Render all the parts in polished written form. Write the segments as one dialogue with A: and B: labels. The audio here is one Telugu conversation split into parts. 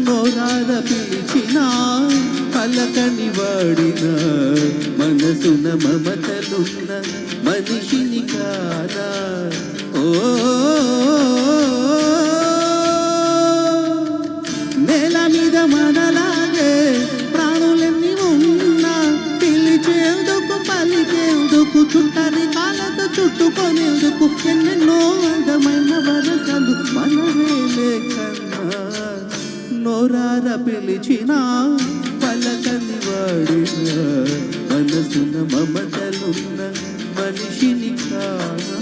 A: నోరార పిలిచిన పలకని వాడిన మనసున మమతలున్న మనిషిని కాదా ఓ నేల మీద మనలాగే ప్రాణులన్నీ ఉన్నా పిలిచేందుకు పలికేందుకు చుట్టని కాలతో చుట్టుకొనేందుకు ఎన్నెన్నో అందమైన వరసలు మనవేలే కన్నా నోరార పిలిచిన పలకని వాడిన మనసున మమతలున్న మనిషిని కాదా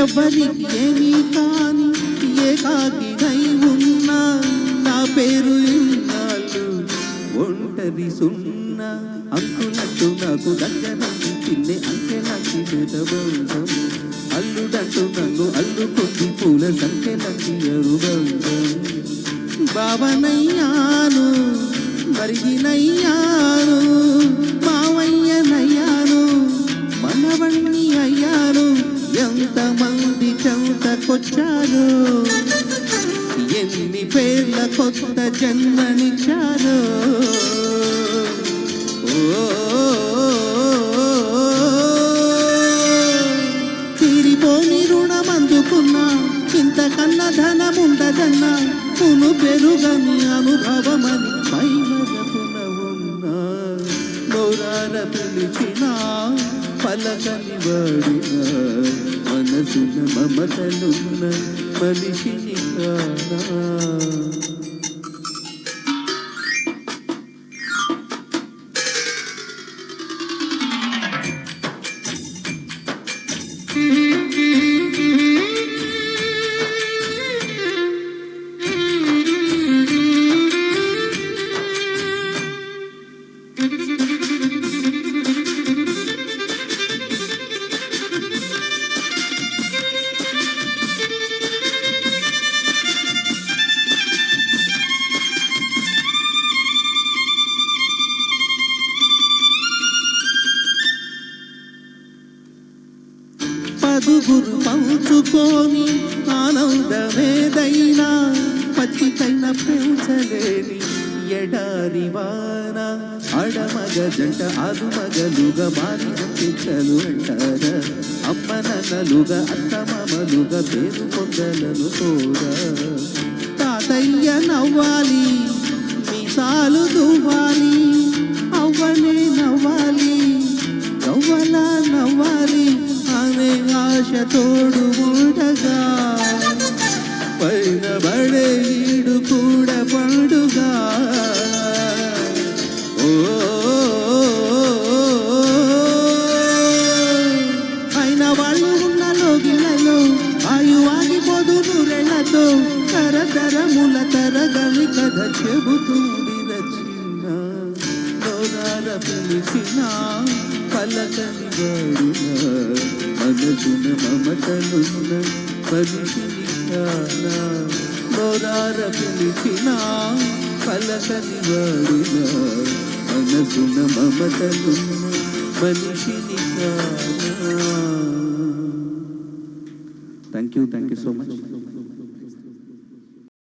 A: ఎవరికి ఏమీ కాని ఏకాకినై ఉన్నా నా పేరు ఇన్నాళ్ళు ఒంటరి సున్నా అంకులంటూ నాకు దగ్గర చిన్నే అంకెలాంటి బంధం అల్లుడంటూ నన్ను అల్లుకుంది పూల సంఖ్యలాంటి అరుబంధం బావనయ్యాను మరిగినయ్యాను మావయ్యనయ్యాను మనవణ్ణి అయ్యాను ఎంతమంది చెంతకొచ్చారు ఎన్ని పేర్ల కొత్త జన్మనిచ్చారు తీరిపోని రుణం అందుకున్నా ఇంతకన్నా ధనముండదన్నా పును పెరుగని అనుభవమని పైమరపున ఉన్నా నోరార పిలిచిన పలకని వాడిన మనసున మమతలున్న మనిషిని కాదా పదుగురు పంచుకొని ఆనందమేదైనా పచ్చికైన పెంచలేని ఎడారి వాన అడమగ జంట అదుమగలుగా మారిన పిచ్చలు అంటారా అమ్మ నన్నలుగా అత్తమామలుగా పేరు పొందలను కూడా తాతయ్య నవ్వాలి మీసాలు దువ్వాలి అవ్వనే నవ్వాలి నవ్వలా నవ్వాలి అనే ఆశ తోడు ఉండగా పైన పడే ఈడు కూడా పండుగా అయిన వాళ్ళు ఉన్న లోగిలలో ఆయు ఆగిపోదు నూరెళ్ళతో తరతరముల తరగని కథ చెబుతుంది రచిన నోరార పిలిచిన పలకని వాడిన మనసున మమతలున్న మనిషిని కాదా నోరార పిలిచిన పలకని వాడిన మనసున మమతలున్న మనిషిని కాదా. Thank you so much.